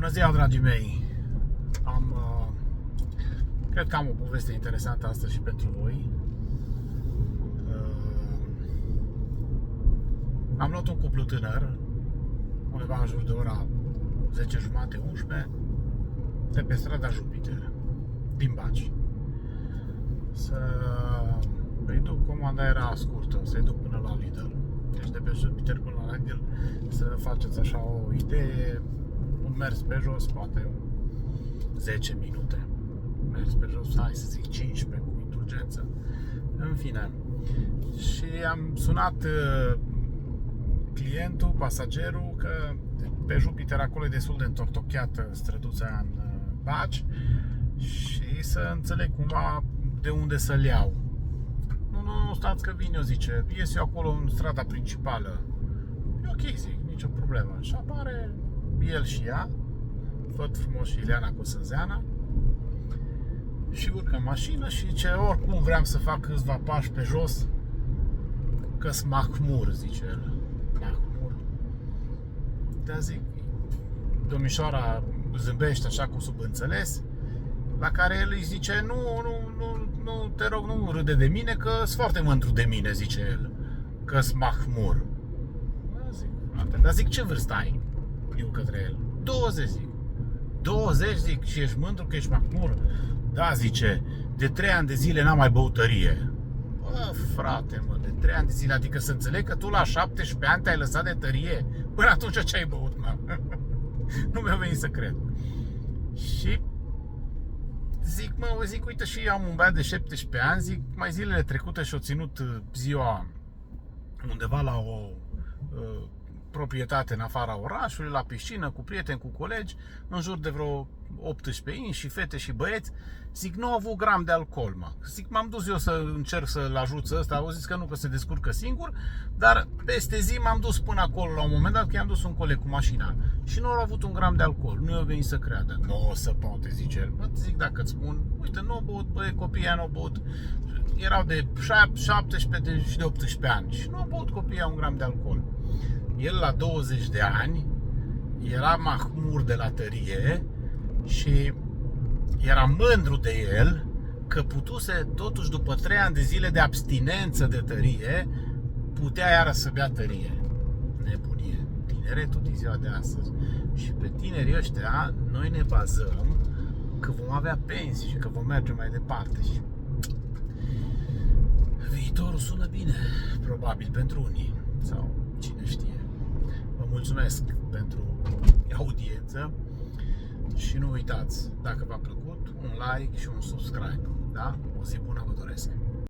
Bună ziua, dragii mei! Cred că am o poveste interesantă astăzi și pentru voi. Am luat un cuplu tânăr, undeva în jur de ora 10:30-11, de pe strada Jupiter, din Baci. Îi duc, comanda era scurtă, să-i duc până la Lidl. Deci de pe Jupiter până la Lidl, să faceți așa o idee, un mers pe jos, poate 10 minute. Mers pe jos, hai să zic 15 cu indulgență. În fine. Și am sunat clientul, pasagerul, că pe Jupiter acolo e destul de întortocheată străduța aia în Baci și să înțeleg cumva de unde să-l iau. Nu, stați că vin eu, zice, ies eu acolo în strada principală. E ok, zic, nicio problemă. Și apare el și ea, văd frumos și Ileana cu Sânzeana, și urcă în mașină și zice, oricum vreau să fac câțiva pași pe jos, că-s mahmur, zice el. Mahmur. Dar zic, domnișoara zâmbește așa cu subînțeles, la care el îi zice, nu, te rog, nu râde de mine, că-s foarte mândru de mine, zice el, că-s mahmur. Dar zic, ce vârstă ai? Eu către el. 20, zic. 20, zic, și ești mândru că ești mahmur? Da, zice, de 3 ani de zile n-am mai băut tărie. Bă, frate, mă, de 3 ani de zile, adică să înțeleg că tu la 17 ani te-ai lăsat de tărie? Până atunci ce ai băut, mă? Nu mi-a venit să cred. Și zic, uite, și eu am un băiat de 17 ani, zic, mai zilele trecute și-o ținut ziua undeva la o proprietate în afara orașului, la piscină, cu prieteni, cu colegi, în jur de vreo 18 inși și fete și băieți. Zic, nu au avut gram de alcool, mă. Zic, m-am dus eu să încerc să-l ajut ăsta, au zis că nu, că se descurcă singur, dar peste zi m-am dus până acolo la un moment dat, că i-am dus un coleg cu mașina și nu au avut un gram de alcool, nu i-au venit să creadă. Nu o să poate, zice el. Mă, zic, dacă îți spun, uite, nu au băut, băi, copiii nu au băut, erau de 17 și de 18 ani și nu au băut copiii un gram de alcool. El la 20 de ani era mahmur de la tărie și era mândru de el că putuse totuși după 3 ani de zile de abstinență de tărie, putea iară să bea tărie. Nebunie. Tineretul din ziua de astăzi. Și pe tinerii ăștia noi ne bazăm că vom avea pensii și că vom merge mai departe. Și viitorul sună bine, probabil pentru unii, sau cine știe. Vă mulțumesc pentru audiență și nu uitați, dacă v-a plăcut, un like și un subscribe, da? O zi bună vă doresc!